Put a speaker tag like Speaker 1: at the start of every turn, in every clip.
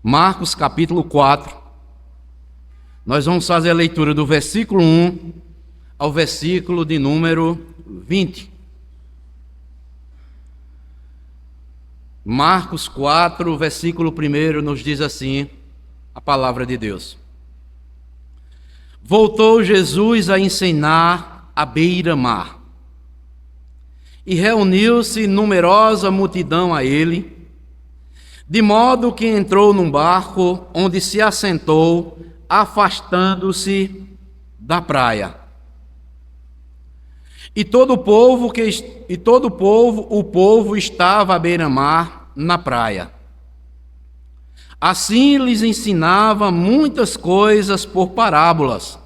Speaker 1: Marcos capítulo 4. Nós vamos fazer a leitura do versículo 1 ao versículo de número 20. Marcos 4, versículo 1 nos diz assim a palavra de Deus. Voltou Jesus a ensinar à beira-mar, e reuniu-se numerosa multidão a ele, de modo que entrou num barco, onde se assentou, afastando-se da praia. E todo o povo estava à beira-mar, na praia. Assim lhes ensinava muitas coisas por parábolas,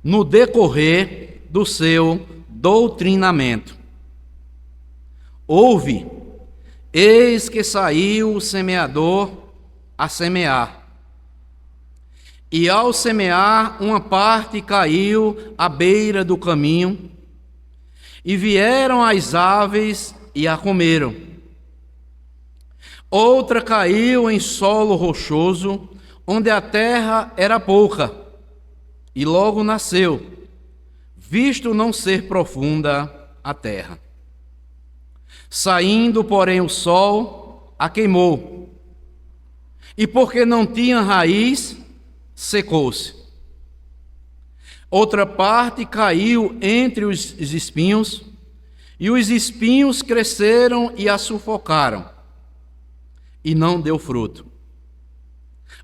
Speaker 1: no decorrer do seu doutrinamento. Ouve, eis que saiu o semeador a semear. E ao semear, uma parte caiu à beira do caminho, e vieram as aves e a comeram. Outra caiu em solo rochoso, onde a terra era pouca, e logo nasceu, visto não ser profunda a terra. Saindo, porém, o sol a queimou, e porque não tinha raiz, secou-se. Outra parte caiu entre os espinhos, e os espinhos cresceram e a sufocaram, e não deu fruto.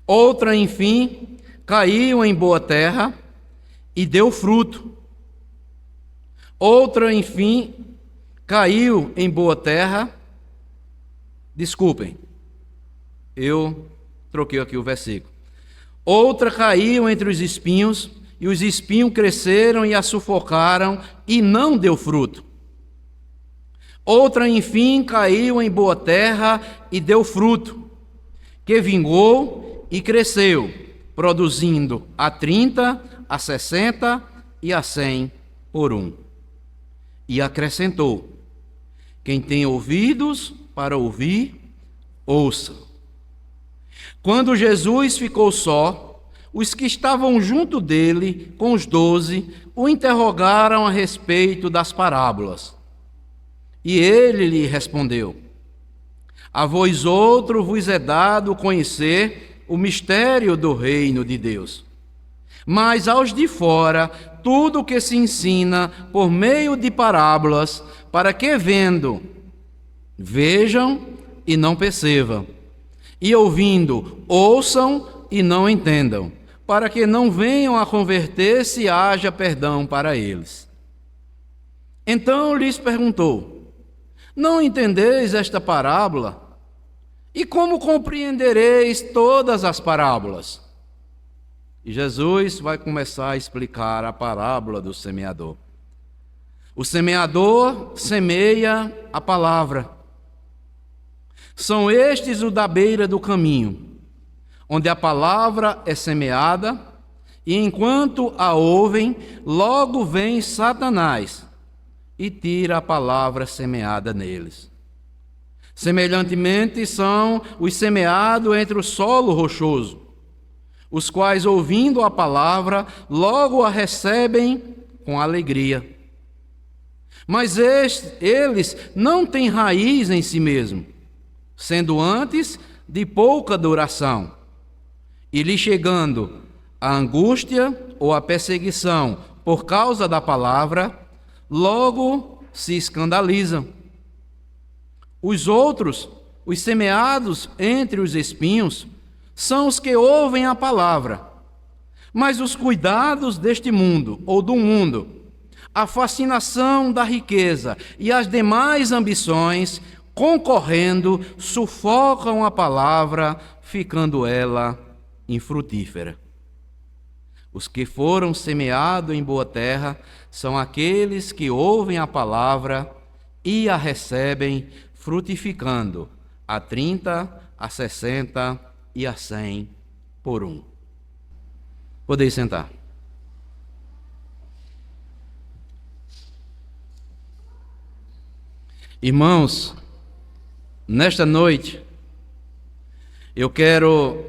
Speaker 1: Outra, enfim, caiu em boa terra e deu fruto. Outra, enfim, caiu em boa terra. Desculpem, eu troquei aqui o versículo. Outra caiu entre os espinhos, e os espinhos cresceram e a sufocaram, e não deu fruto. Outra, enfim, caiu em boa terra e deu fruto, que vingou e cresceu, produzindo a 30, a 60 e a 100 por um. E acrescentou: quem tem ouvidos para ouvir, ouça. Quando Jesus ficou só, os que estavam junto dele, com os 12, o interrogaram a respeito das parábolas. E ele lhe respondeu: a vós outro vos é dado conhecer o mistério do reino de Deus. Mas aos de fora, tudo o que se ensina por meio de parábolas, para que vendo, vejam e não percebam, e ouvindo, ouçam e não entendam, para que não venham a converter-se e haja perdão para eles. Então lhes perguntou: não entendeis esta parábola? E como compreendereis todas as parábolas? E Jesus vai começar a explicar a parábola do semeador. O semeador semeia a palavra. São estes o da beira do caminho, onde a palavra é semeada, e enquanto a ouvem, logo vem Satanás e tira a palavra semeada neles. Semelhantemente são os semeados entre o solo rochoso, os quais, ouvindo a palavra, logo a recebem com alegria. Mas eles não têm raiz em si mesmos, sendo antes de pouca duração, e lhe chegando a angústia ou a perseguição por causa da palavra, logo se escandalizam. Os outros, os semeados entre os espinhos, são os que ouvem a palavra, mas os cuidados deste mundo ou do mundo, a fascinação da riqueza e as demais ambições, concorrendo, sufocam a palavra, ficando ela infrutífera. Os que foram semeados em boa terra são aqueles que ouvem a palavra e a recebem, frutificando a 30, a 60 e a 100 por um. Podeis sentar. Irmãos, nesta noite eu quero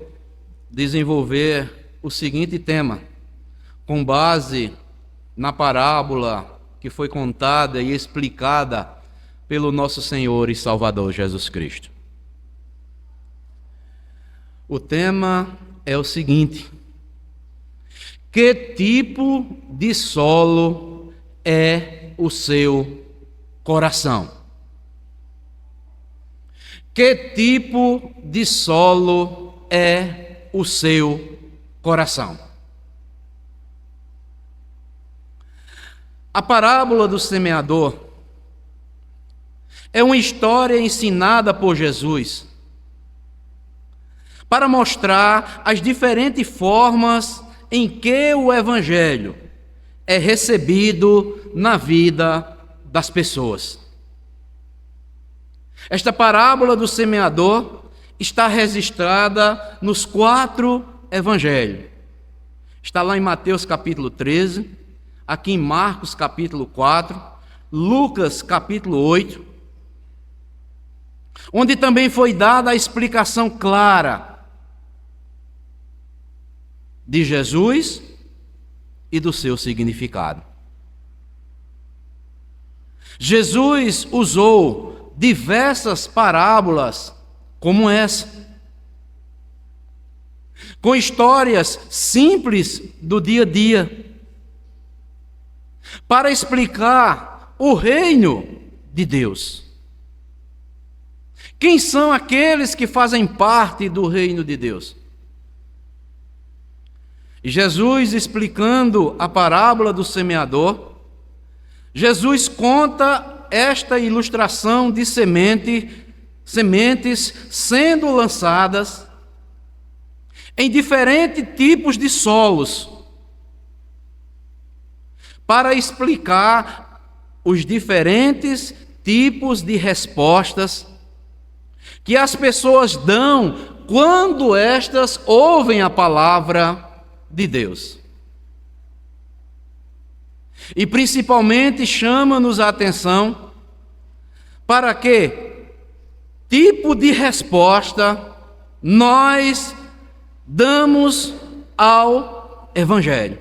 Speaker 1: desenvolver o seguinte tema, com base na parábola que foi contada e explicada pelo nosso Senhor e Salvador Jesus Cristo. O tema é o seguinte: que tipo de solo é o seu coração? Que tipo de solo é o seu coração? A parábola do semeador é uma história ensinada por Jesus para mostrar as diferentes formas em que o Evangelho é recebido na vida das pessoas. Esta parábola do semeador está registrada nos 4 evangelhos. Está lá em Mateus capítulo 13, aqui em Marcos capítulo 4, Lucas capítulo 8, onde também foi dada a explicação clara de Jesus e do seu significado. Jesus usou diversas parábolas como essa, com histórias simples do dia a dia, para explicar o reino de Deus. Quem são aqueles que fazem parte do reino de Deus? E Jesus, explicando a parábola do semeador, Jesus conta esta ilustração de sementes sendo lançadas em diferentes tipos de solos, para explicar os diferentes tipos de respostas que as pessoas dão quando estas ouvem a palavra de Deus. E principalmente chama-nos a atenção para que tipo de resposta nós damos ao Evangelho.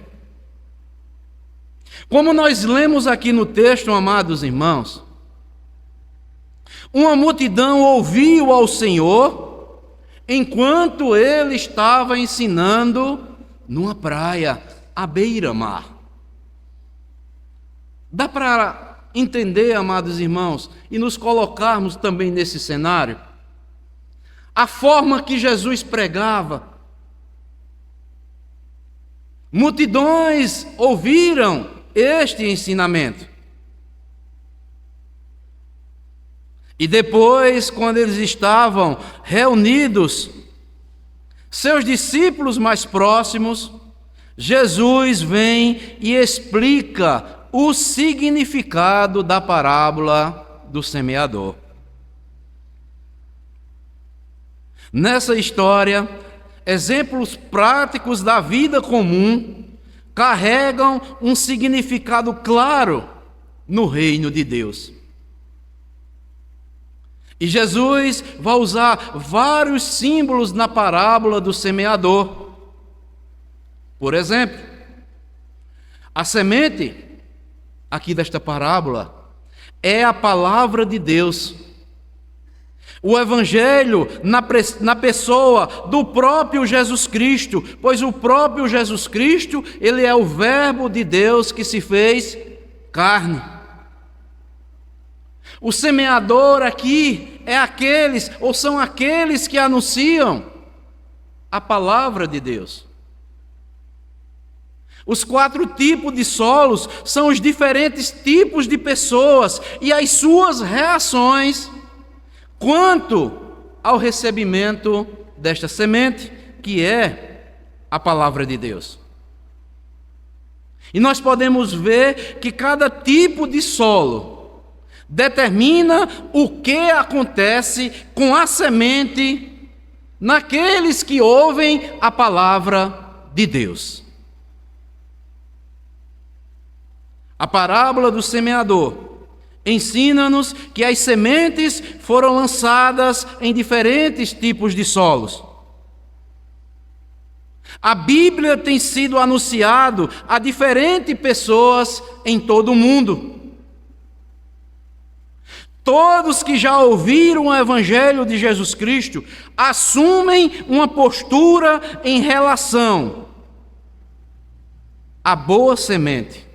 Speaker 1: Como nós lemos aqui no texto, amados irmãos, uma multidão ouviu ao Senhor enquanto ele estava ensinando numa praia à beira-mar. Dá para entender, amados irmãos, e nos colocarmos também nesse cenário, a forma que Jesus pregava. Multidões ouviram este ensinamento. E depois, quando eles estavam reunidos, seus discípulos mais próximos, Jesus vem e explica o significado da parábola do semeador. Nessa história, exemplos práticos da vida comum carregam um significado claro no reino de Deus. E Jesus vai usar vários símbolos na parábola do semeador. Por exemplo, a semente aqui desta parábola é a palavra de Deus. O Evangelho na pessoa do próprio Jesus Cristo, pois o próprio Jesus Cristo, ele é o Verbo de Deus que se fez carne. O semeador aqui são aqueles que anunciam a palavra de Deus. Os 4 tipos de solos são os diferentes tipos de pessoas e as suas reações quanto ao recebimento desta semente, que é a palavra de Deus. E nós podemos ver que cada tipo de solo determina o que acontece com a semente naqueles que ouvem a palavra de Deus. A parábola do semeador ensina-nos que as sementes foram lançadas em diferentes tipos de solos. A Bíblia tem sido anunciado a diferentes pessoas em todo o mundo. Todos que já ouviram o Evangelho de Jesus Cristo assumem uma postura em relação à boa semente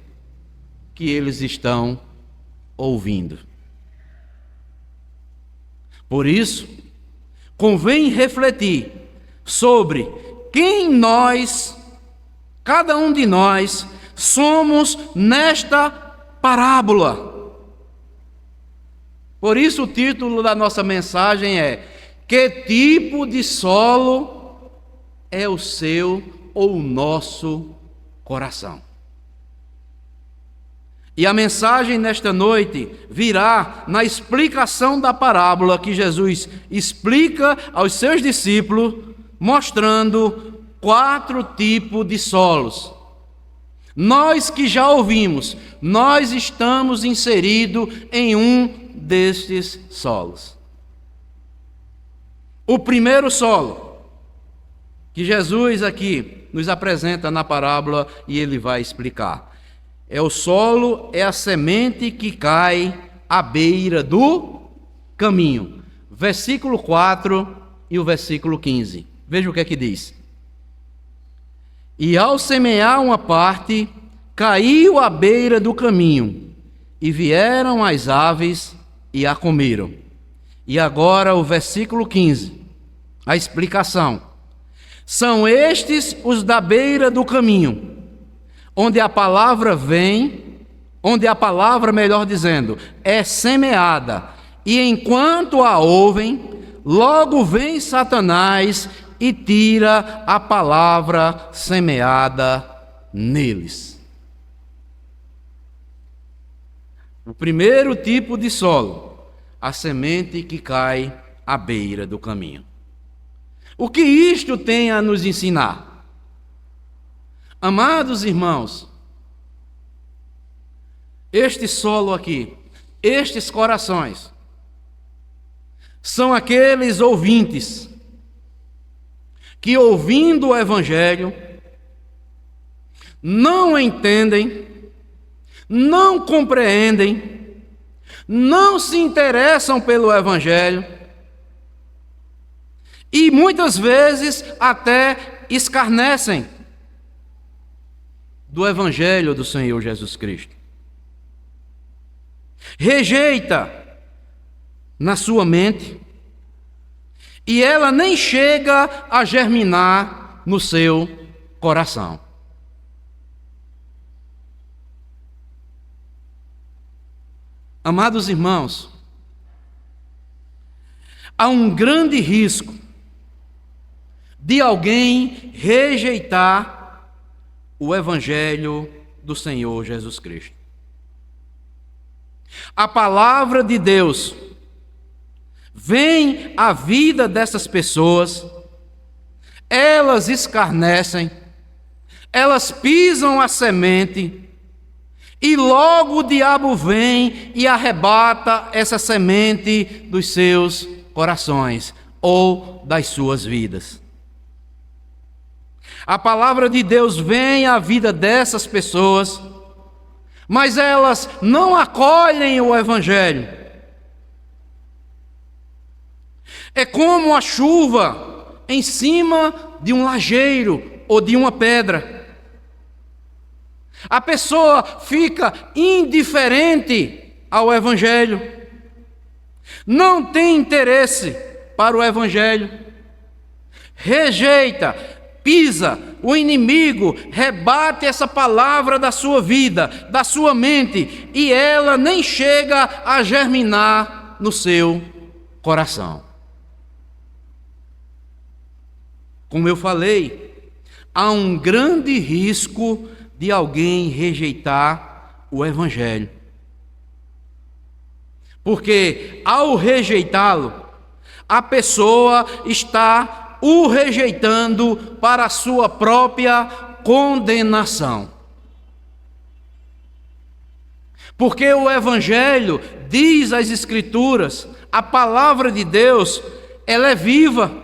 Speaker 1: que eles estão ouvindo. Por isso, convém refletir sobre quem nós, cada um de nós, somos nesta parábola. Por isso o título da nossa mensagem é: que tipo de solo é o seu ou o nosso coração? E a mensagem nesta noite virá na explicação da parábola que Jesus explica aos seus discípulos, mostrando 4 tipos de solos. Nós que já ouvimos, nós estamos inseridos em um destes solos. O primeiro solo que Jesus aqui nos apresenta na parábola, e ele vai explicar, é o solo, é a semente que cai à beira do caminho. Versículo 4 e o versículo 15. Veja o que é que diz. E ao semear uma parte, caiu à beira do caminho, e vieram as aves e a comeram. E agora o versículo 15, a explicação. São estes os da beira do caminho, onde a palavra vem, onde a palavra, melhor dizendo, é semeada, e enquanto a ouvem, logo vem Satanás e tira a palavra semeada neles. O primeiro tipo de solo, a semente que cai à beira do caminho. O que isto tem a nos ensinar? Amados irmãos, este solo aqui, estes corações, são aqueles ouvintes que, ouvindo o Evangelho, não entendem, não compreendem, não se interessam pelo Evangelho e muitas vezes até escarnecem do Evangelho do Senhor Jesus Cristo. Rejeita na sua mente e ela nem chega a germinar no seu coração. Amados irmãos, há um grande risco de alguém rejeitar o Evangelho do Senhor Jesus Cristo. A palavra de Deus vem à vida dessas pessoas, elas escarnecem, elas pisam a semente, e logo o diabo vem e arrebata essa semente dos seus corações ou das suas vidas. A palavra de Deus vem à vida dessas pessoas, mas elas não acolhem o Evangelho. É como a chuva em cima de um lajeiro ou de uma pedra. A pessoa fica indiferente ao Evangelho, não tem interesse para o Evangelho, rejeita, pisa, o inimigo rebate essa palavra da sua vida, da sua mente, e ela nem chega a germinar no seu coração. Como eu falei, há um grande risco de alguém rejeitar o Evangelho. Porque ao rejeitá-lo, a pessoa está o rejeitando para a sua própria condenação. Porque o Evangelho, diz as Escrituras, a palavra de Deus, ela é viva.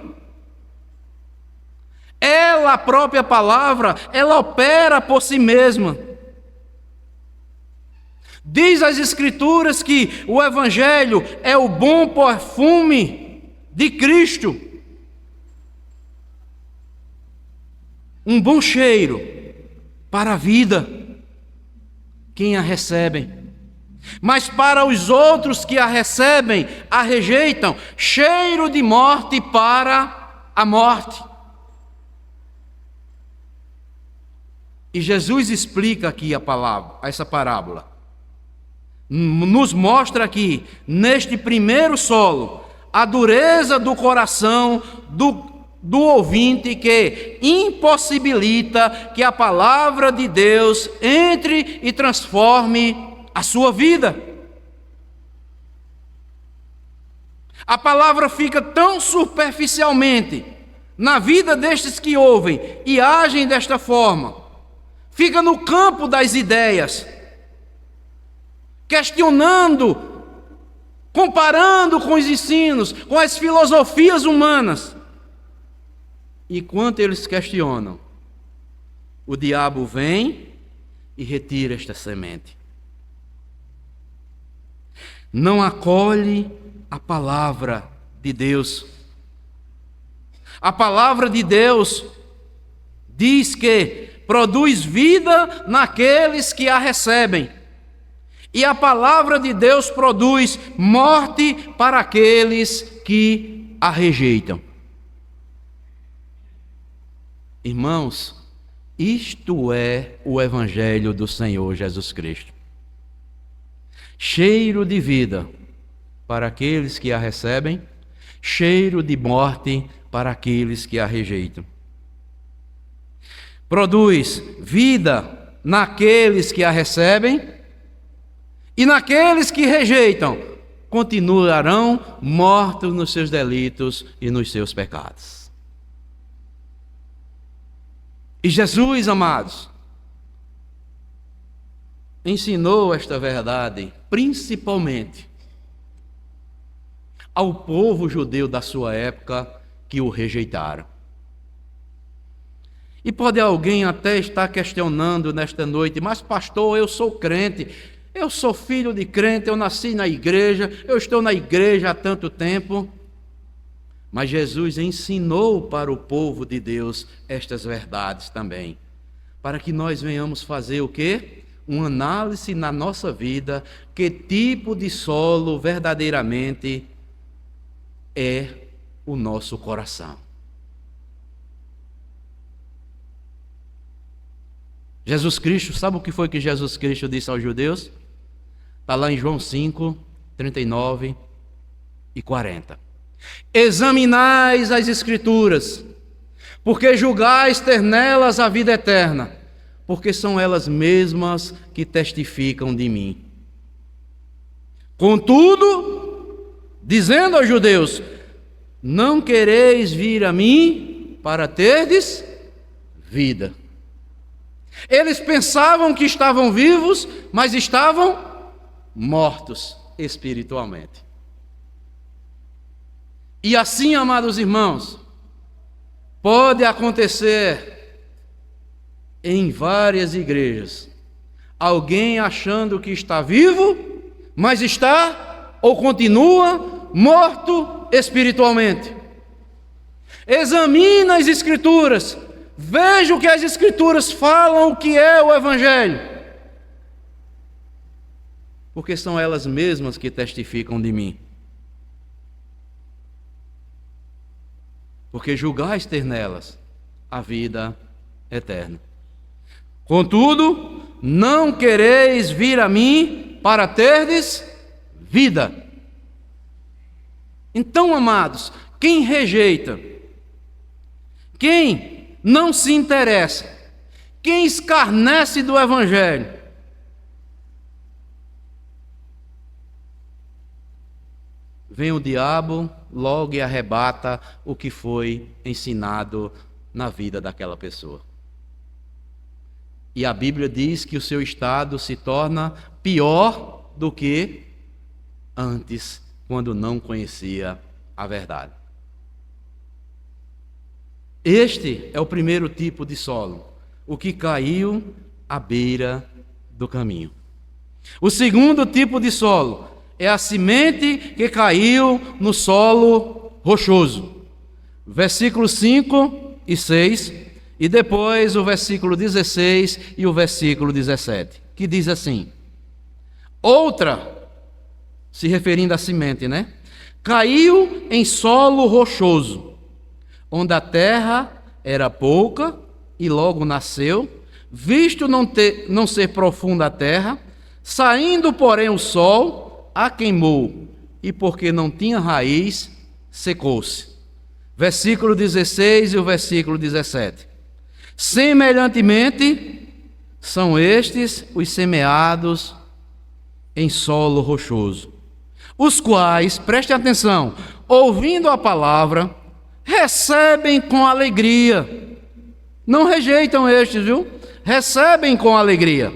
Speaker 1: Ela ela, a própria palavra, ela opera por si mesma. Diz as Escrituras que o Evangelho é o bom perfume de Cristo. Um bom cheiro para a vida, quem a recebem. Mas para os outros que a recebem, a rejeitam, cheiro de morte para a morte. E Jesus explica aqui essa parábola. Nos mostra aqui, neste primeiro solo, a dureza do coração do ouvinte que impossibilita que a palavra de Deus entre e transforme a sua vida. A palavra fica tão superficialmente na vida destes que ouvem e agem desta forma. Fica no campo das ideias, questionando, comparando com os ensinos, com as filosofias humanas. E quando eles questionam, o diabo vem e retira esta semente. Não acolhe a palavra de Deus. A palavra de Deus diz que produz vida naqueles que a recebem. E a palavra de Deus produz morte para aqueles que a rejeitam. Irmãos, isto é o Evangelho do Senhor Jesus Cristo. Cheiro de vida para aqueles que a recebem, cheiro de morte para aqueles que a rejeitam. Produz vida naqueles que a recebem, e naqueles que rejeitam, continuarão mortos nos seus delitos e nos seus pecados. E Jesus, amados, ensinou esta verdade principalmente ao povo judeu da sua época que o rejeitaram. E pode alguém até estar questionando nesta noite: mas pastor, eu sou crente, eu sou filho de crente, eu nasci na igreja, eu estou na igreja há tanto tempo. Mas Jesus ensinou para o povo de Deus estas verdades também, para que nós venhamos fazer o quê? Uma análise na nossa vida, que tipo de solo verdadeiramente é o nosso coração. Jesus Cristo, sabe o que foi que Jesus Cristo disse aos judeus? Está lá em João 5, 39 e 40. Examinais as Escrituras, porque julgais ter nelas a vida eterna, porque são elas mesmas que testificam de mim. Contudo, dizendo aos judeus: não quereis vir a mim para terdes vida. Eles pensavam que estavam vivos, mas estavam mortos espiritualmente. E assim, amados irmãos, pode acontecer em várias igrejas, alguém achando que está vivo, mas está ou continua morto espiritualmente. Examina as Escrituras, veja o que as Escrituras falam, o que é o Evangelho, porque são elas mesmas que testificam de mim. Porque julgais ter nelas a vida eterna. Contudo, não quereis vir a mim para terdes vida. Então, amados, quem rejeita, quem não se interessa, quem escarnece do Evangelho, vem o diabo logo e arrebata o que foi ensinado na vida daquela pessoa. E a Bíblia diz que o seu estado se torna pior do que antes, quando não conhecia a verdade. Este é o primeiro tipo de solo, o que caiu à beira do caminho. O segundo tipo de solo é a semente que caiu no solo rochoso. Versículos 5 e 6, e depois o versículo 16 e o versículo 17, que diz assim: outra, se referindo à semente, né? Caiu em solo rochoso, onde a terra era pouca e logo nasceu, visto não ser profunda a terra, saindo, porém, o sol, a queimou, e porque não tinha raiz, secou-se. Versículo 16 e o versículo 17. Semelhantemente, são estes os semeados em solo rochoso, os quais, preste atenção, ouvindo a palavra, recebem com alegria. Não rejeitam estes, viu? Recebem com alegria.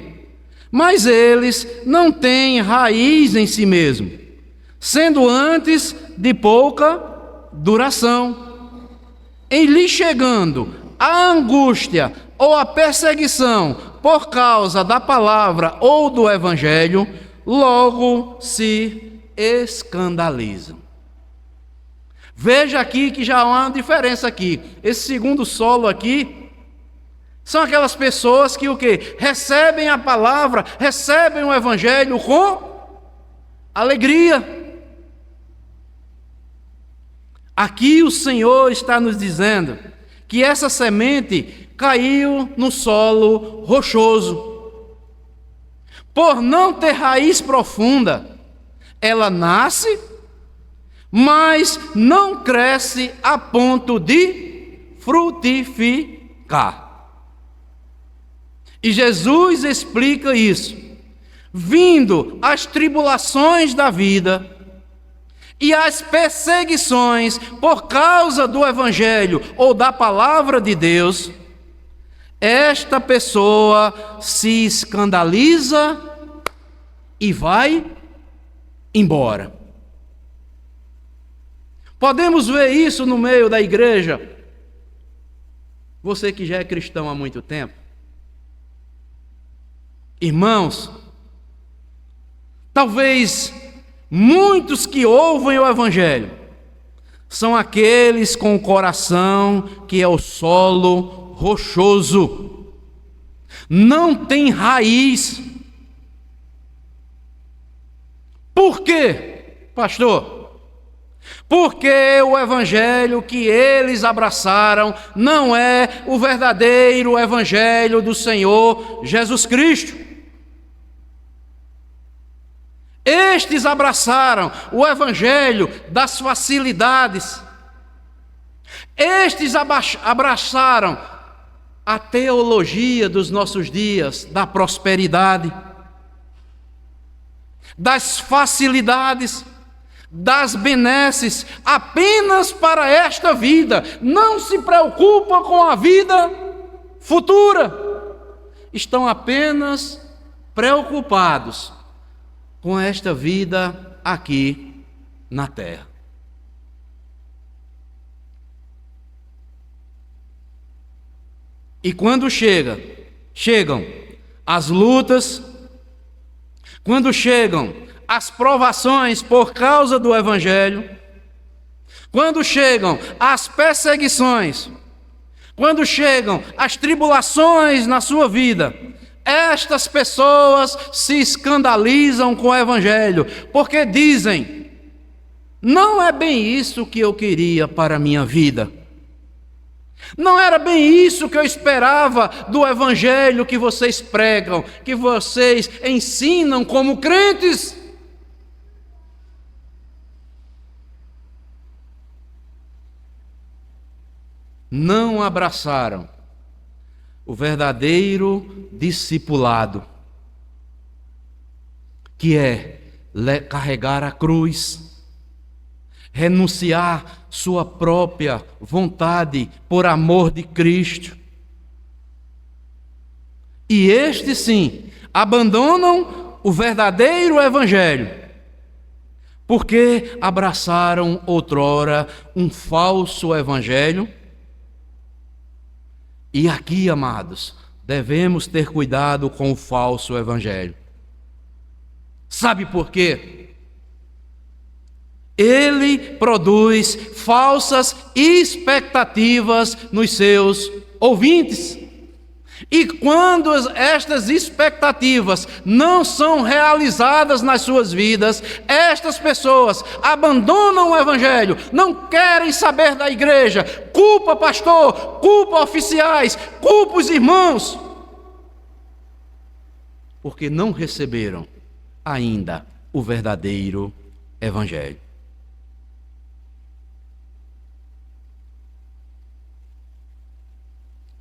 Speaker 1: Mas eles não têm raiz em si mesmo, sendo antes de pouca duração. Em lhe chegando a angústia ou a perseguição por causa da palavra ou do evangelho, logo se escandalizam. Veja aqui que já há uma diferença aqui. Esse segundo solo aqui são aquelas pessoas que o quê? Recebem a palavra, recebem o evangelho com alegria. Aqui o Senhor está nos dizendo que essa semente caiu no solo rochoso. Por não ter raiz profunda, ela nasce, mas não cresce a ponto de frutificar. E Jesus explica isso. Vindo as tribulações da vida e as perseguições por causa do evangelho ou da palavra de Deus, esta pessoa se escandaliza e vai embora. Podemos ver isso no meio da igreja. Você que já é cristão há muito tempo, irmãos, talvez muitos que ouvem o evangelho são aqueles com o coração que é o solo rochoso, não tem raiz. Por quê, pastor? Porque o evangelho que eles abraçaram não é o verdadeiro evangelho do Senhor Jesus Cristo. Estes abraçaram o evangelho das facilidades. Estes abraçaram a teologia dos nossos dias, da prosperidade, das facilidades, das benesses, apenas para esta vida. Não se preocupam com a vida futura. Estão apenas preocupados com esta vida aqui na terra. E quando chegam as lutas, quando chegam as provações por causa do evangelho, quando chegam as perseguições, quando chegam as tribulações na sua vida, estas pessoas se escandalizam com o evangelho, porque dizem: não é bem isso que eu queria para a minha vida. Não era bem isso que eu esperava do evangelho que vocês pregam, que vocês ensinam como crentes. Não abraçaram o verdadeiro discipulado, que é carregar a cruz, renunciar sua própria vontade por amor de Cristo. E estes sim, abandonam o verdadeiro evangelho, porque abraçaram outrora um falso evangelho, E aqui, amados, devemos ter cuidado com o falso evangelho. Sabe por quê? Ele produz falsas expectativas nos seus ouvintes. E quando estas expectativas não são realizadas nas suas vidas, estas pessoas abandonam o evangelho, não querem saber da igreja, culpa pastor, culpa oficiais, culpa os irmãos, porque não receberam ainda o verdadeiro evangelho.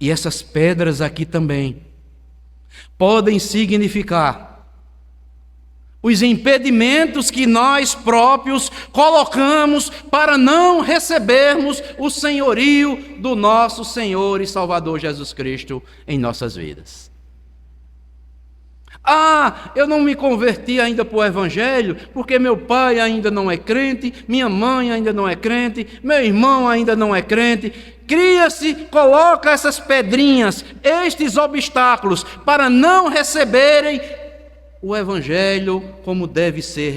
Speaker 1: E essas pedras aqui também podem significar os impedimentos que nós próprios colocamos para não recebermos o senhorio do nosso Senhor e Salvador Jesus Cristo em nossas vidas. Eu não me converti ainda para o Evangelho, porque meu pai ainda não é crente, minha mãe ainda não é crente, meu irmão ainda não é crente. Coloca essas pedrinhas, estes obstáculos, para não receberem o Evangelho como deve ser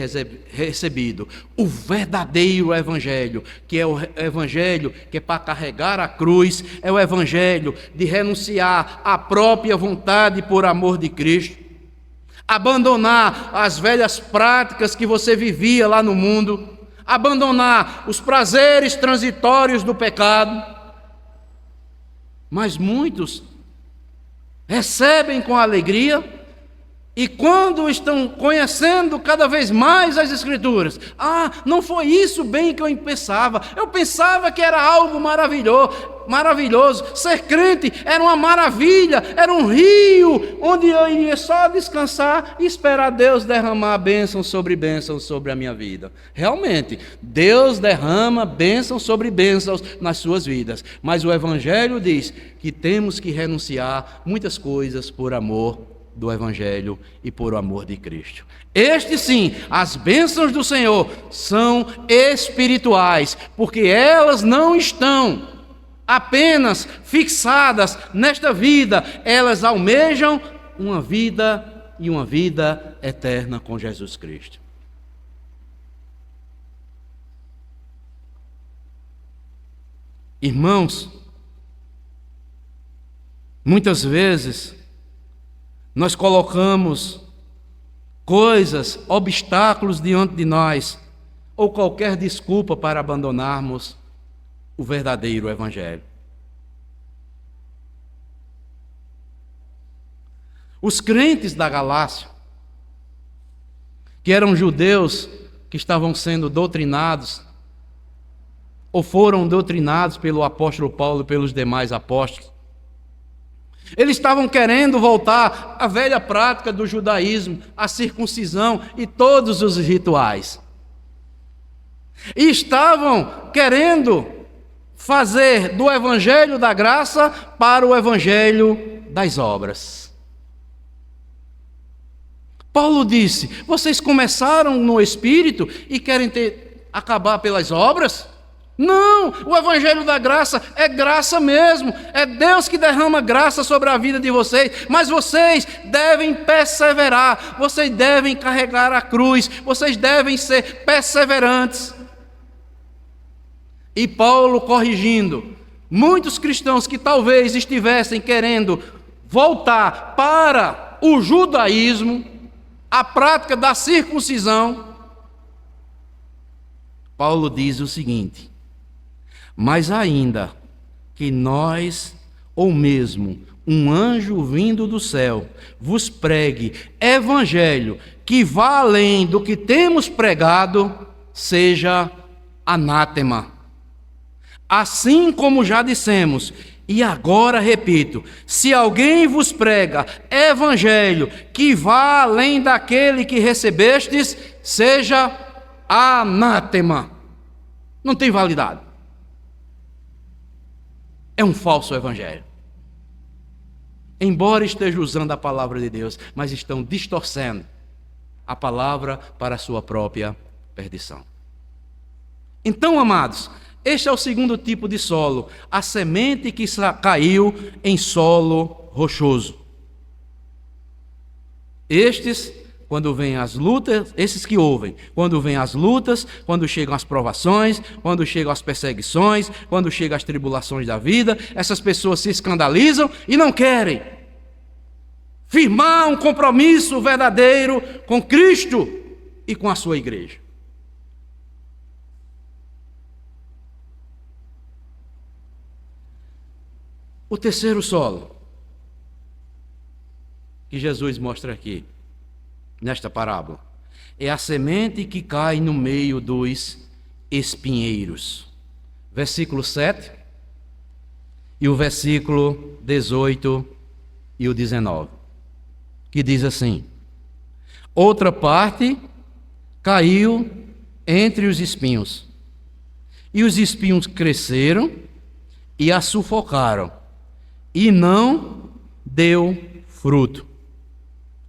Speaker 1: recebido. O verdadeiro Evangelho, que é o Evangelho que é para carregar a cruz, é o Evangelho de renunciar à própria vontade por amor de Cristo. Abandonar as velhas práticas que você vivia lá no mundo, abandonar os prazeres transitórios do pecado. Mas muitos recebem com alegria e quando estão conhecendo cada vez mais as Escrituras, não foi isso bem que eu pensava. Eu pensava que era algo maravilhoso. Ser crente era uma maravilha, era um rio onde eu ia só descansar e esperar Deus derramar bênção sobre a minha vida. Realmente, Deus derrama bênção sobre bênçãos nas suas vidas, mas o Evangelho diz que temos que renunciar muitas coisas por amor do Evangelho e por amor de Cristo. Sim, as bênçãos do Senhor são espirituais, porque elas não estão apenas fixadas nesta vida, elas almejam uma vida e uma vida eterna com Jesus Cristo. Irmãos, muitas vezes nós colocamos coisas, obstáculos diante de nós, ou qualquer desculpa para abandonarmos o verdadeiro Evangelho. Os crentes da Galácia, que eram judeus que estavam sendo doutrinados, ou foram doutrinados pelo apóstolo Paulo e pelos demais apóstolos, eles estavam querendo voltar à velha prática do judaísmo, a circuncisão e todos os rituais. E estavam querendo fazer do evangelho da graça para o evangelho das obras. Paulo disse: vocês começaram no Espírito e querem acabar pelas obras? Não, o evangelho da graça é graça mesmo, é Deus que derrama graça sobre a vida de vocês, mas vocês devem perseverar, vocês devem carregar a cruz, vocês devem ser perseverantes. E Paulo corrigindo muitos cristãos que talvez estivessem querendo voltar para o judaísmo, a prática da circuncisão, Paulo diz o seguinte: mas ainda que nós, ou mesmo um anjo vindo do céu, vos pregue evangelho que vá além do que temos pregado, seja anátema. Assim como já dissemos, e agora repito: se alguém vos prega evangelho que vá além daquele que recebestes, seja anátema. Não tem validade. É um falso evangelho. Embora esteja usando a palavra de Deus, mas estão distorcendo a palavra para a sua própria perdição. Então, amados, este é o segundo tipo de solo, a semente que caiu em solo rochoso. Estes, quando vêm as lutas, esses que ouvem, quando vêm as lutas, quando chegam as provações, quando chegam as perseguições, quando chegam as tribulações da vida, essas pessoas se escandalizam e não querem firmar um compromisso verdadeiro com Cristo e com a sua igreja. O terceiro solo que Jesus mostra aqui, nesta parábola, é a semente que cai no meio dos espinheiros. Versículo 7 e o versículo 18 e o 19, que diz assim: outra parte caiu entre os espinhos, e os espinhos cresceram e a sufocaram, e não deu fruto.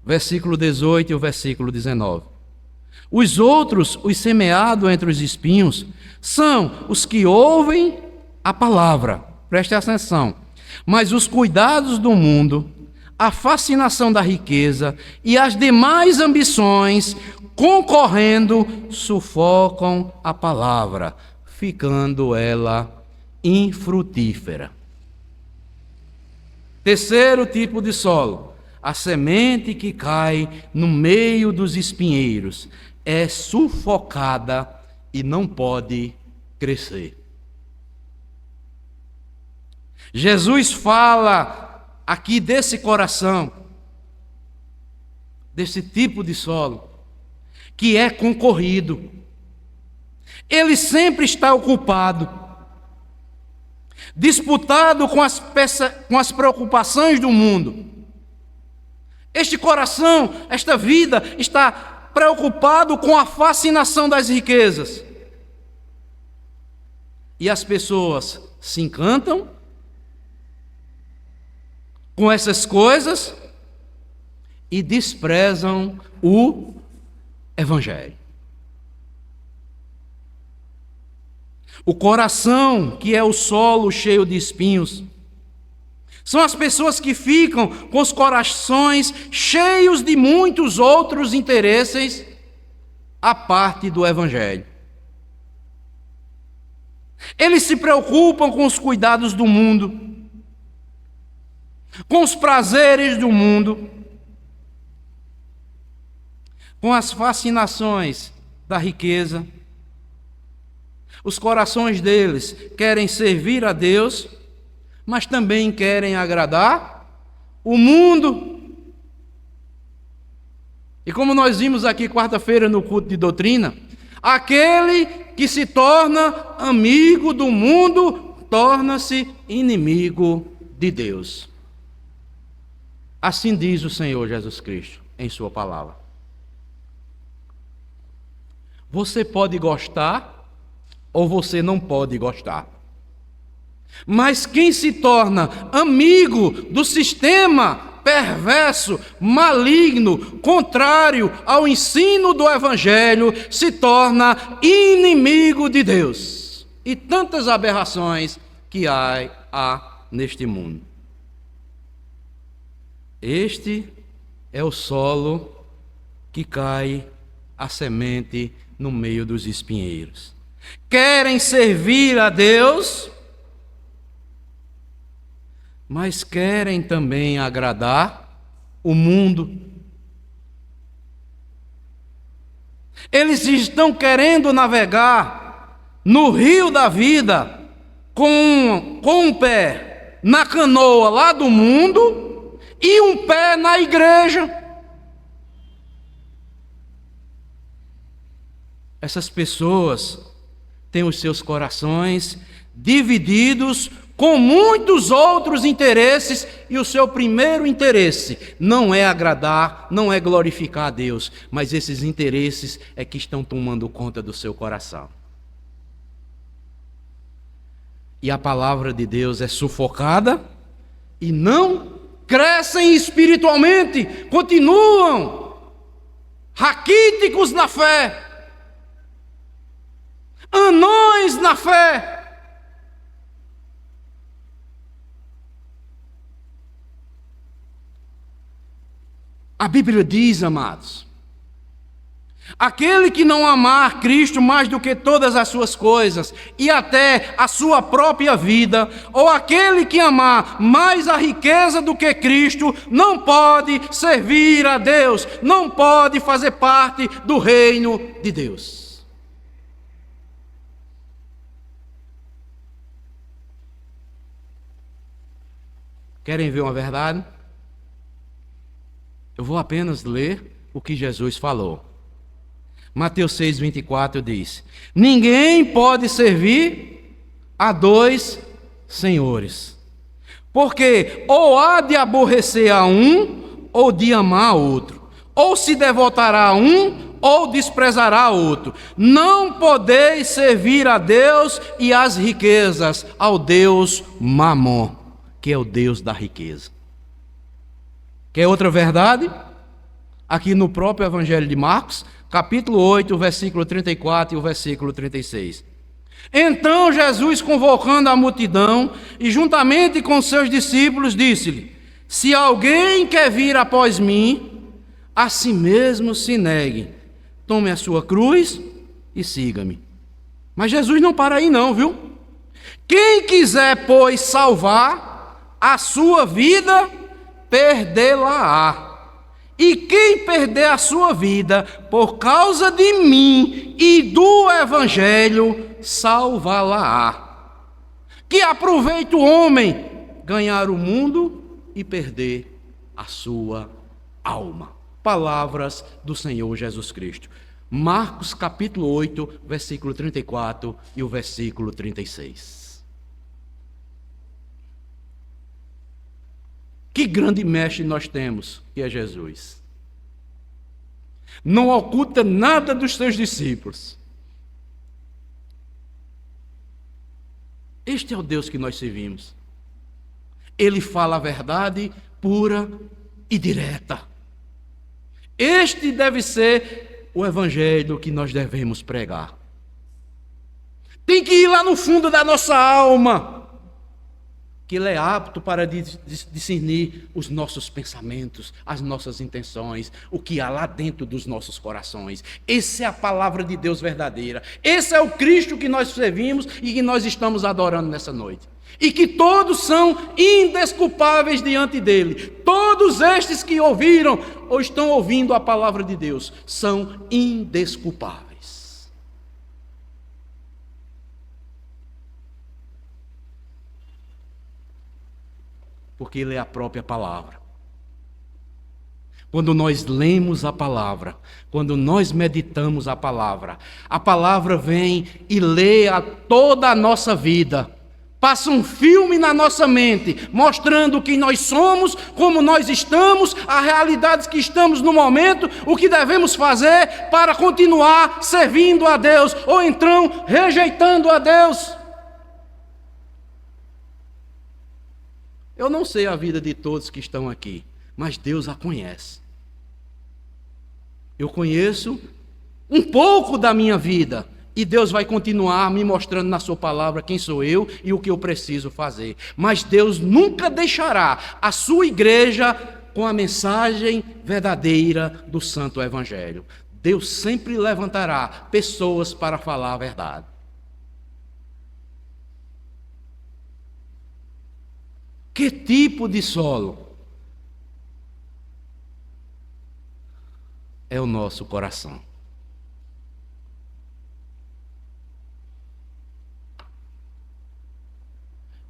Speaker 1: Versículo 18 e o versículo 19. Os outros, os semeados entre os espinhos, são os que ouvem a palavra, preste atenção, mas os cuidados do mundo, a fascinação da riqueza e as demais ambições, concorrendo, sufocam a palavra, ficando ela infrutífera. Terceiro tipo de solo, a semente que cai no meio dos espinheiros, é sufocada e não pode crescer. Jesus fala aqui desse coração, desse tipo de solo, que é concorrido. Ele sempre está ocupado, disputado com as preocupações do mundo. Este coração, esta vida, está preocupado com a fascinação das riquezas. E as pessoas se encantam com essas coisas e desprezam o Evangelho. O coração, que é o solo cheio de espinhos, são as pessoas que ficam com os corações cheios de muitos outros interesses à parte do Evangelho. Eles se preocupam com os cuidados do mundo, com os prazeres do mundo, com as fascinações da riqueza. Os corações deles querem servir a Deus, mas também querem agradar o mundo. E como nós vimos aqui quarta-feira no culto de doutrina, aquele que se torna amigo do mundo torna-se inimigo de Deus. Assim diz o Senhor Jesus Cristo em sua palavra. Você pode gostar ou você não pode gostar. Mas quem se torna amigo do sistema perverso, maligno, contrário ao ensino do Evangelho, se torna inimigo de Deus. E tantas aberrações que há neste mundo. Este é o solo que cai a semente no meio dos espinheiros. Querem servir a Deus, mas querem também agradar o mundo. Eles estão querendo navegar no rio da vida com um pé na canoa lá do mundo e um pé na igreja. Essas pessoas têm os seus corações divididos com muitos outros interesses, e o seu primeiro interesse não é agradar, não é glorificar a Deus, mas esses interesses é que estão tomando conta do seu coração. E a palavra de Deus é sufocada e não crescem espiritualmente, continuam raquíticos na fé, anões na fé, A Bíblia diz, amados, aquele que não amar Cristo mais do que todas as suas coisas e até a sua própria vida, ou aquele que amar mais a riqueza do que Cristo, não pode servir a Deus, não pode fazer parte do reino de Deus. Querem ver uma verdade? Eu vou apenas ler o que Jesus falou. Mateus 6,24 diz: ninguém pode servir a dois senhores, porque ou há de aborrecer a um, ou de amar a outro, ou se devotará a um, ou desprezará a outro. Não podeis servir a Deus e às riquezas, ao Deus Mamon, que é o Deus da riqueza. Quer outra verdade? Aqui no próprio Evangelho de Marcos, capítulo 8, o versículo 34 e o versículo 36. Então Jesus, convocando a multidão, e juntamente com seus discípulos, disse-lhe: se alguém quer vir após mim, a si mesmo se negue, tome a sua cruz e siga-me. Mas Jesus não para aí não, viu? Quem quiser, pois, salvar a sua vida, perdê-la-á. E quem perder a sua vida por causa de mim e do Evangelho, salvá-la-á. Que aproveite o homem ganhar o mundo e perder a sua alma. Palavras do Senhor Jesus Cristo. Marcos capítulo 8, versículo 34 e o versículo 36. Que grande mestre nós temos, que é Jesus. Não oculta nada dos seus discípulos. Este é o Deus que nós servimos. Ele fala a verdade pura e direta. Este deve ser o evangelho que nós devemos pregar. Tem que ir lá no fundo da nossa alma, que Ele é apto para discernir os nossos pensamentos, as nossas intenções, o que há lá dentro dos nossos corações. Essa é a palavra de Deus verdadeira. Esse é o Cristo que nós servimos e que nós estamos adorando nessa noite. E que todos são indesculpáveis diante dele. Todos estes que ouviram ou estão ouvindo a palavra de Deus são indesculpáveis. Porque ele é a própria palavra. Quando nós lemos a palavra, quando nós meditamos a palavra vem e lê toda a nossa vida. Passa um filme na nossa mente, mostrando quem nós somos, como nós estamos, as realidades que estamos no momento, o que devemos fazer para continuar servindo a Deus, ou então rejeitando a Deus. Eu não sei a vida de todos que estão aqui, mas Deus a conhece. Eu conheço um pouco da minha vida e Deus vai continuar me mostrando na sua palavra quem sou eu e o que eu preciso fazer. Mas Deus nunca deixará a sua igreja com a mensagem verdadeira do Santo Evangelho. Deus sempre levantará pessoas para falar a verdade. Que tipo de solo é o nosso coração?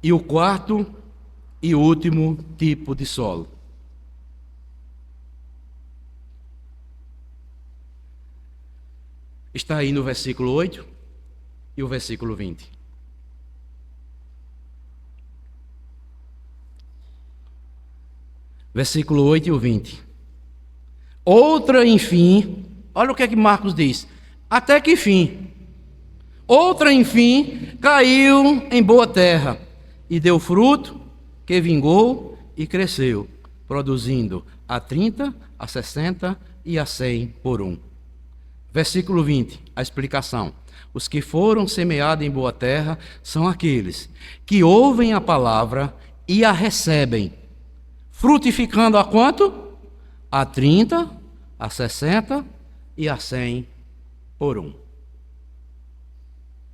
Speaker 1: E o quarto e último tipo de solo está aí no versículo 8 e o versículo 20. Versículo 8 e o 20. Outra, enfim, olha o que é que Marcos diz. Até que fim. Outra, enfim, caiu em boa terra e deu fruto, que vingou e cresceu, produzindo a 30, a 60 e a 100 por um. Versículo 20, a explicação. Os que foram semeados em boa terra são aqueles que ouvem a palavra e a recebem, frutificando a quanto? a 30, a 60 e a 100 por um.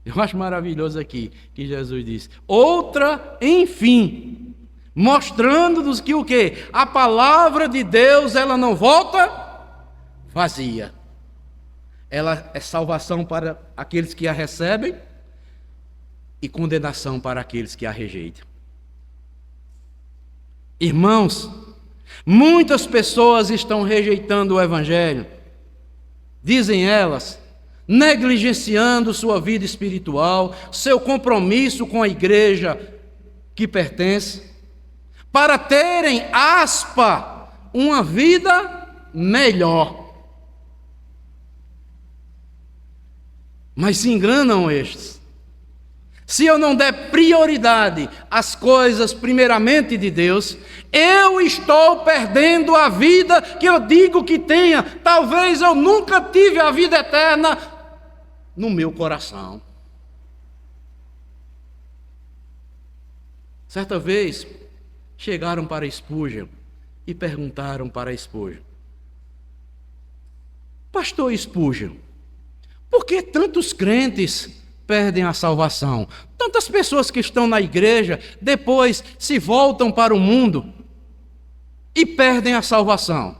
Speaker 1: Eu acho maravilhoso aqui que Jesus diz: outra, enfim, mostrando-nos que o quê? A palavra de Deus, ela não volta vazia. Ela é salvação para aqueles que a recebem e condenação para aqueles que a rejeitam. Irmãos, muitas pessoas estão rejeitando o Evangelho, dizem elas, negligenciando sua vida espiritual, seu compromisso com a igreja que pertence, para terem, uma vida melhor. Mas se enganam estes. Se eu não der prioridade às coisas primeiramente de Deus, eu estou perdendo a vida que eu digo que tenha. Talvez eu nunca tive a vida eterna no meu coração. Certa vez, chegaram para Spurgeon e perguntaram para Spurgeon: Pastor Spurgeon, por que tantos crentes perdem a salvação? Tantas pessoas que estão na igreja, depois se voltam para o mundo e perdem a salvação.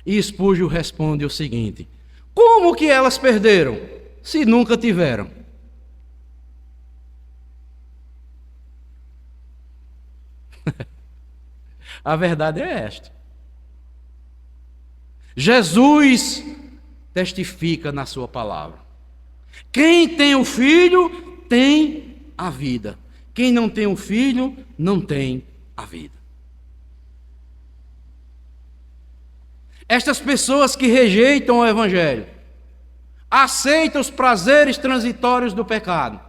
Speaker 1: E Spurgeon responde o seguinte: como que elas perderam, se nunca tiveram? A verdade é esta. Jesus testifica na sua palavra: quem tem o Filho tem a vida. Quem não tem o Filho não tem a vida. Estas pessoas que rejeitam o Evangelho, aceitam os prazeres transitórios do pecado,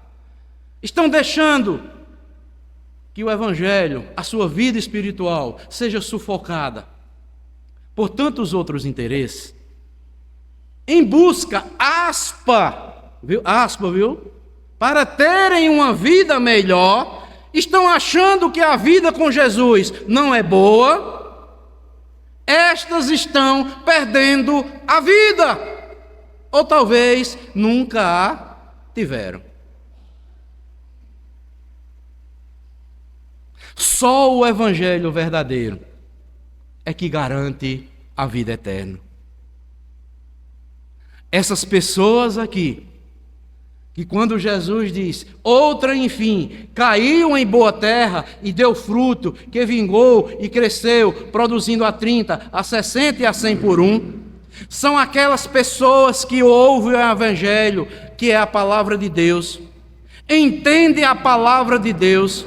Speaker 1: estão deixando que o Evangelho, a sua vida espiritual, seja sufocada por tantos outros interesses, em busca, viu? Para terem uma vida melhor, estão achando que a vida com Jesus não é boa. Estas estão perdendo a vida, ou talvez nunca a tiveram. Só o Evangelho verdadeiro é que garante a vida eterna. Essas pessoas aqui, que quando Jesus diz, outra enfim, caiu em boa terra e deu fruto, que vingou e cresceu, produzindo a 30, a 60 e a 100 por um, são aquelas pessoas que ouvem o Evangelho, que é a palavra de Deus, entendem a palavra de Deus,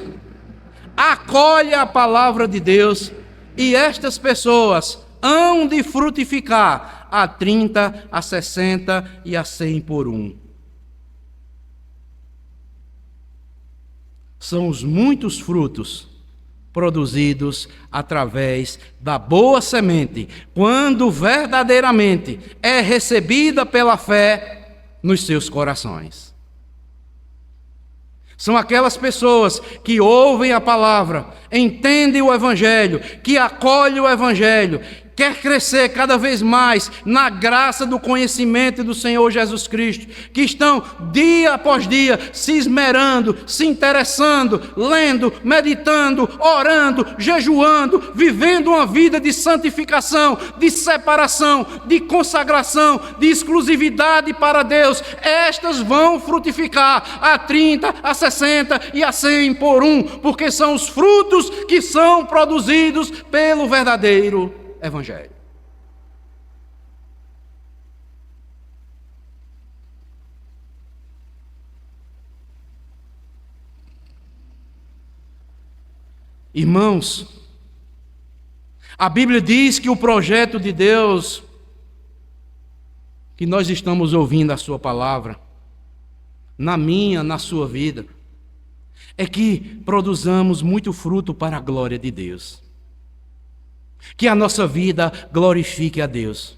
Speaker 1: acolhem a palavra de Deus, e estas pessoas hão de frutificar a 30, a 60 e a 100 por um. São os muitos frutos produzidos através da boa semente, quando verdadeiramente é recebida pela fé nos seus corações. São aquelas pessoas que ouvem a palavra, entendem o Evangelho, que acolhem o Evangelho, quer crescer cada vez mais na graça do conhecimento do Senhor Jesus Cristo, que estão dia após dia se esmerando, se interessando, lendo, meditando, orando, jejuando, vivendo uma vida de santificação, de separação, de consagração, de exclusividade para Deus. Estas vão frutificar a 30, a 60 e a 100 por um, porque são os frutos que são produzidos pelo verdadeiro Evangelho. Irmãos, a Bíblia diz que o projeto de Deus, que nós estamos ouvindo a sua palavra, na minha, na sua vida, é que produzamos muito fruto para a glória de Deus. Que a nossa vida glorifique a Deus.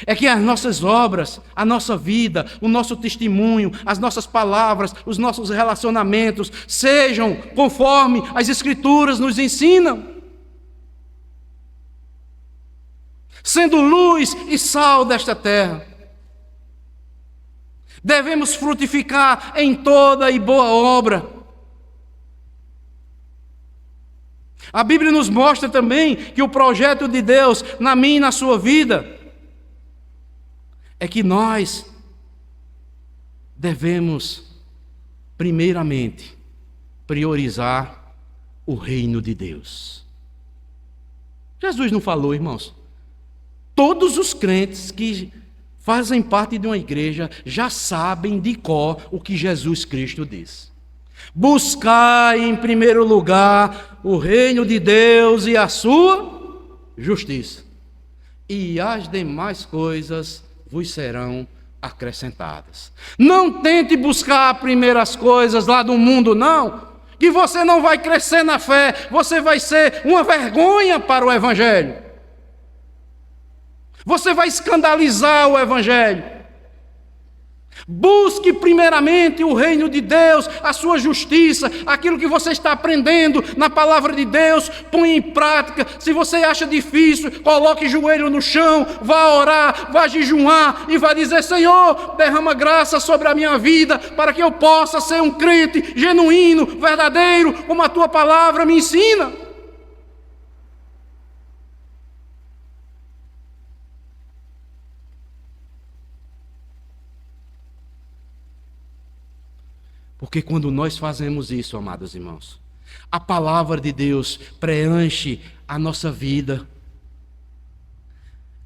Speaker 1: É que as nossas obras, a nossa vida, o nosso testemunho, as nossas palavras, os nossos relacionamentos sejam conforme as Escrituras nos ensinam. sendo luz e sal desta terra. Devemos frutificar em toda e boa obra. A Bíblia nos mostra também que o projeto de Deus na minha e na sua vida é que nós devemos, primeiramente, priorizar o reino de Deus. Jesus não falou, irmãos? Todos os crentes que fazem parte de uma igreja já sabem de cor o que Jesus Cristo diz. Buscai em primeiro lugar o reino de Deus e a sua justiça, e as demais coisas vos serão acrescentadas. Não tente buscar primeiras coisas lá do mundo, não, que você não vai crescer na fé, você vai ser uma vergonha para o Evangelho. Você vai escandalizar o Evangelho. Busque primeiramente o reino de Deus, a sua justiça, aquilo que você está aprendendo na palavra de Deus, põe em prática. Se você acha difícil, coloque o joelho no chão, vá orar, vá jejuar e vá dizer: Senhor, derrama graça sobre a minha vida, para que eu possa ser um crente genuíno, verdadeiro, como a tua palavra me ensina. Porque quando nós fazemos isso, amados irmãos, a palavra de Deus preenche a nossa vida.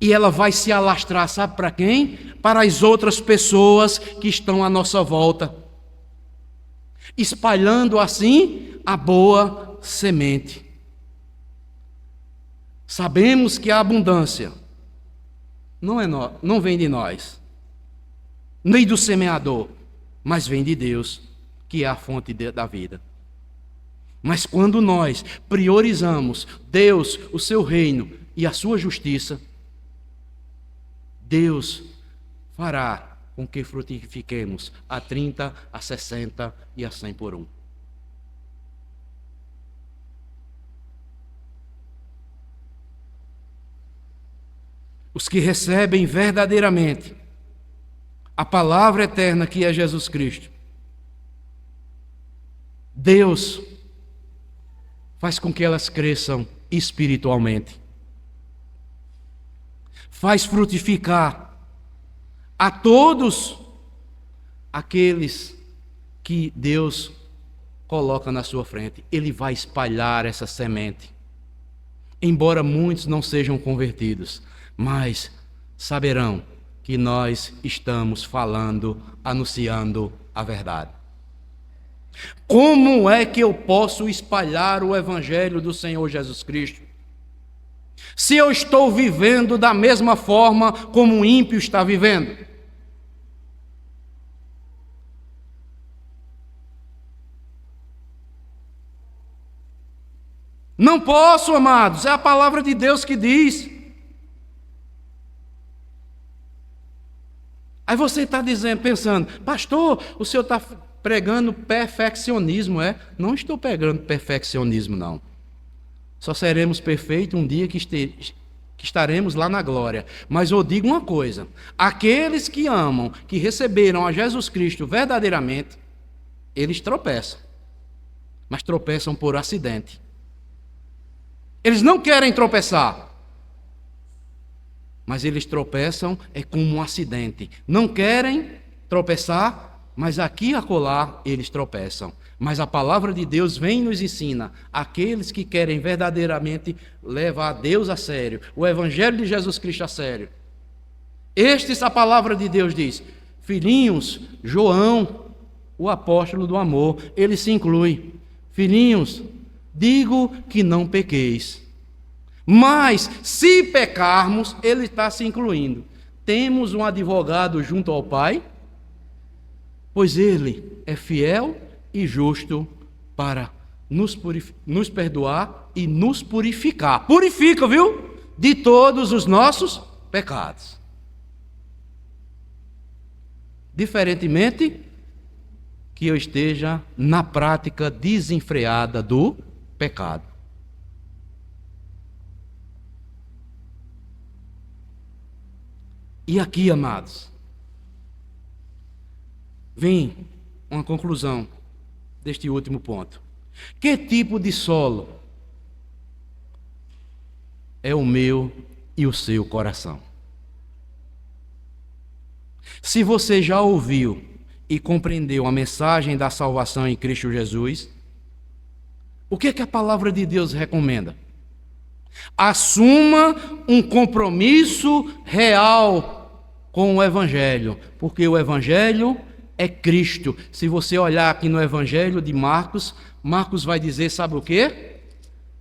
Speaker 1: E ela vai se alastrar, sabe para quem? Para as outras pessoas que estão à nossa volta. Espalhando assim a boa semente. Sabemos que a abundância não vem de nós, nem do semeador, mas vem de Deus, que é a fonte da vida. Mas quando nós priorizamos Deus, o seu reino e a sua justiça, Deus fará com que frutifiquemos a 30, a 60 e a 100 por um. Os que recebem verdadeiramente a palavra eterna que é Jesus Cristo, Deus faz com que elas cresçam espiritualmente. Faz frutificar a todos aqueles que Deus coloca na sua frente. Ele vai espalhar essa semente. Embora muitos não sejam convertidos, mas saberão que nós estamos falando, anunciando a verdade. Como é que eu posso espalhar o Evangelho do Senhor Jesus Cristo, se eu estou vivendo da mesma forma como o ímpio está vivendo? Não posso, amados, é a palavra de Deus que diz. Aí você está dizendo, pensando: pastor, o senhor está pregando perfeccionismo, é? Não estou pregando perfeccionismo, não. Só seremos perfeitos um dia que estaremos lá na glória. Mas eu digo uma coisa: aqueles que amam, que receberam a Jesus Cristo verdadeiramente, eles tropeçam. Mas tropeçam por acidente. Eles não querem tropeçar, mas eles tropeçam como um acidente. Não querem tropeçar, mas aqui e acolá eles tropeçam. Mas a palavra de Deus vem e nos ensina: aqueles que querem verdadeiramente levar Deus a sério, o Evangelho de Jesus Cristo a sério. Estes, a palavra de Deus diz: filhinhos, João, o apóstolo do amor, ele se inclui. Filhinhos, digo que não pequeis. Mas, se pecarmos, ele está se incluindo. Temos um advogado junto ao Pai, pois ele é fiel e justo para nos perdoar e nos purificar. Purifica, viu? De todos os nossos pecados. Diferentemente que eu esteja na prática desenfreada do pecado. E aqui, amados, vem uma conclusão deste último ponto. Que tipo de solo é o meu e o seu coração? Se você já ouviu e compreendeu a mensagem da salvação em Cristo Jesus, o que é que a palavra de Deus recomenda? Assuma um compromisso real com o Evangelho, porque o Evangelho é Cristo. Se você olhar aqui no Evangelho de Marcos, Marcos vai dizer, sabe o quê?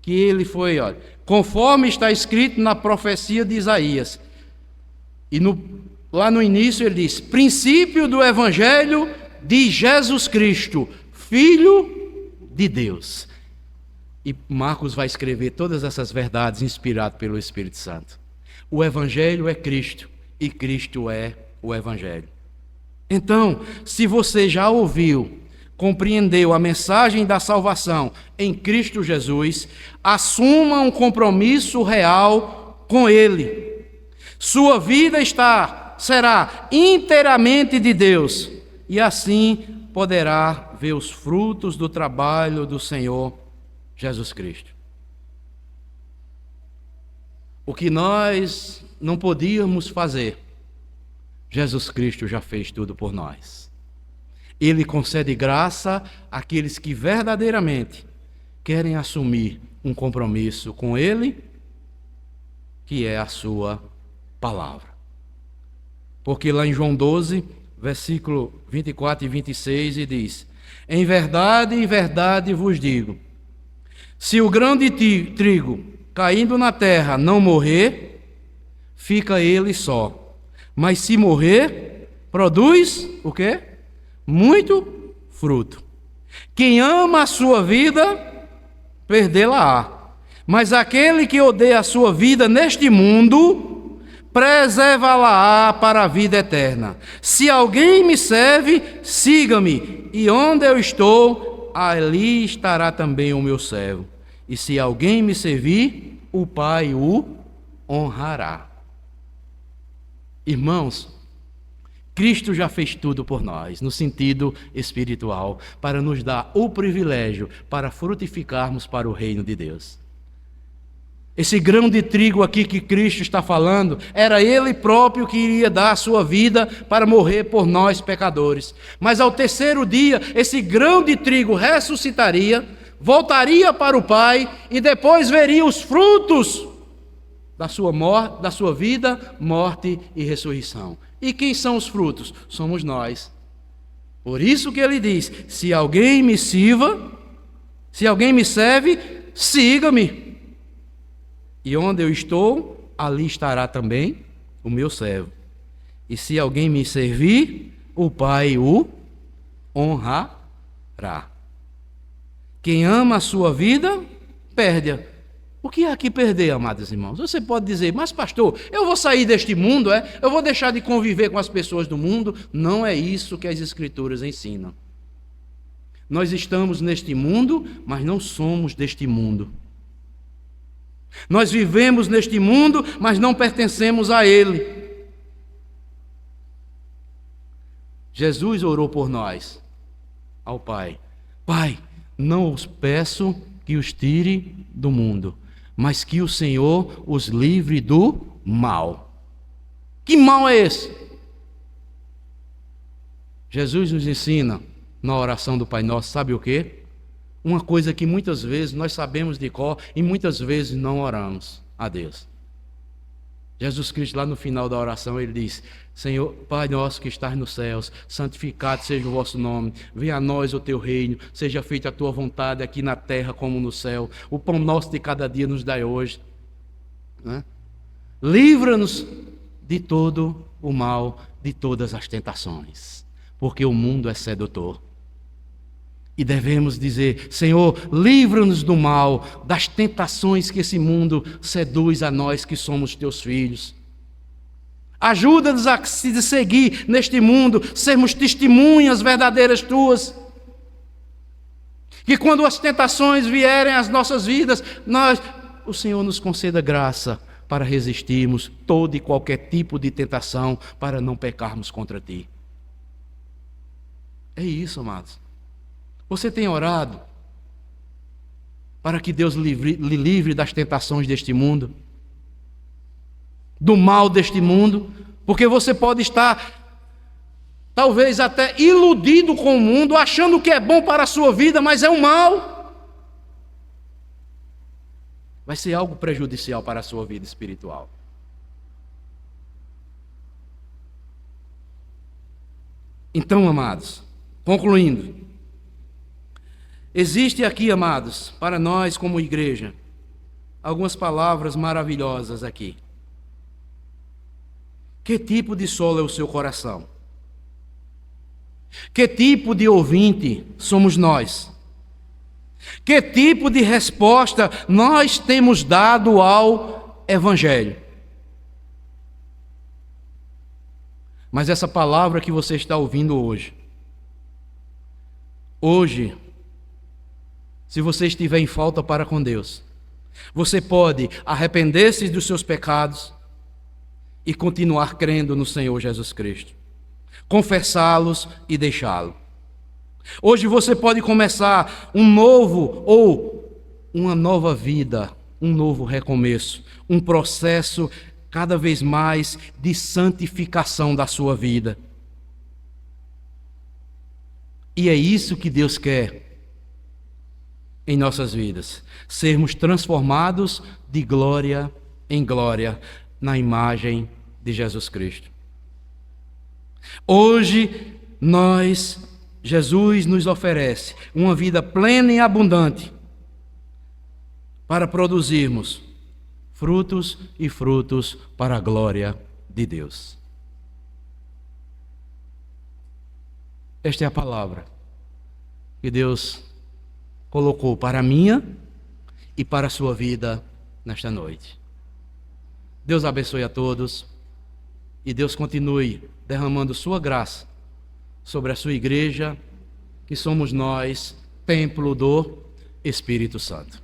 Speaker 1: Que ele foi, olha, conforme está escrito na profecia de Isaías. E lá no início ele diz, princípio do Evangelho de Jesus Cristo, Filho de Deus. E Marcos vai escrever todas essas verdades inspirado pelo Espírito Santo. O Evangelho é Cristo e Cristo é o Evangelho. Então, se você já ouviu, compreendeu a mensagem da salvação em Cristo Jesus, assuma um compromisso real com Ele. Sua vida será inteiramente de Deus e assim poderá ver os frutos do trabalho do Senhor Jesus Cristo. O que nós não podíamos fazer, Jesus Cristo já fez tudo por nós. Ele concede graça àqueles que verdadeiramente querem assumir um compromisso com Ele, que é a sua palavra. Porque lá em João 12, versículo 24 e 26, ele diz, em verdade vos digo, se o grão de trigo caindo na terra não morrer, fica ele só. Mas se morrer, produz o quê? Muito fruto. Quem ama a sua vida, perdê-la-á. Mas aquele que odeia a sua vida neste mundo, preserva-la-á para a vida eterna. Se alguém me serve, siga-me, e onde eu estou, ali estará também o meu servo. E se alguém me servir, o Pai o honrará. Irmãos, Cristo já fez tudo por nós, no sentido espiritual, para nos dar o privilégio para frutificarmos para o reino de Deus. Esse grão de trigo aqui que Cristo está falando, era Ele próprio que iria dar a sua vida para morrer por nós pecadores. Mas ao terceiro dia, esse grão de trigo ressuscitaria, voltaria para o Pai e depois veria os frutos da sua vida, morte e ressurreição. E quem são os frutos? Somos nós. Por isso que ele diz, se alguém me serve, siga-me. E onde eu estou, ali estará também o meu servo. E se alguém me servir, o Pai o honrará. Quem ama a sua vida, perde-a. O que é aqui perder, amados irmãos? Você pode dizer, mas pastor, eu vou sair deste mundo, eu vou deixar de conviver com as pessoas do mundo? Não é isso que as Escrituras ensinam. Nós estamos neste mundo, mas não somos deste mundo. Nós vivemos neste mundo, mas não pertencemos a ele. Jesus orou por nós, ao Pai. Pai, não os peço que os tire do mundo, mas que o Senhor os livre do mal. Que mal é esse? Jesus nos ensina na oração do Pai Nosso, sabe o quê? Uma coisa que muitas vezes nós sabemos de cor e muitas vezes não oramos a Deus. Jesus Cristo, lá no final da oração, ele diz, Senhor, Pai nosso que estás nos céus, santificado seja o vosso nome, venha a nós o teu reino, seja feita a tua vontade aqui na terra como no céu. O pão nosso de cada dia nos dai hoje. Né? Livra-nos de todo o mal, de todas as tentações, porque o mundo é sedutor. E devemos dizer, Senhor, livra-nos do mal, das tentações que esse mundo seduz a nós que somos teus filhos. Ajuda-nos a se seguir neste mundo, sermos testemunhas verdadeiras tuas. Que quando as tentações vierem às nossas vidas, o Senhor nos conceda graça para resistirmos todo e qualquer tipo de tentação, para não pecarmos contra ti. É isso, amados. Você tem orado para que Deus lhe livre das tentações deste mundo, do mal deste mundo? Porque você pode estar talvez até iludido com o mundo, achando que é bom para a sua vida, mas é um mal. Vai ser algo prejudicial para a sua vida espiritual. Então, amados, concluindo, existe aqui, amados, para nós como igreja, algumas palavras maravilhosas aqui. Que tipo de solo é o seu coração? Que tipo de ouvinte somos nós? Que tipo de resposta nós temos dado ao Evangelho? Mas essa palavra que você está ouvindo hoje, se você estiver em falta para com Deus, você pode arrepender-se dos seus pecados e continuar crendo no Senhor Jesus Cristo, confessá-los e deixá-lo. Hoje você pode começar um novo ou uma nova vida, um novo recomeço, um processo cada vez mais de santificação da sua vida. E é isso que Deus quer em nossas vidas, sermos transformados de glória em glória na imagem de Jesus Cristo. Hoje Jesus nos oferece uma vida plena e abundante para produzirmos frutos e frutos para a glória de Deus. Esta é a palavra que Deus colocou para a minha e para a sua vida nesta noite. Deus abençoe a todos e Deus continue derramando sua graça sobre a sua igreja, que somos nós, templo do Espírito Santo.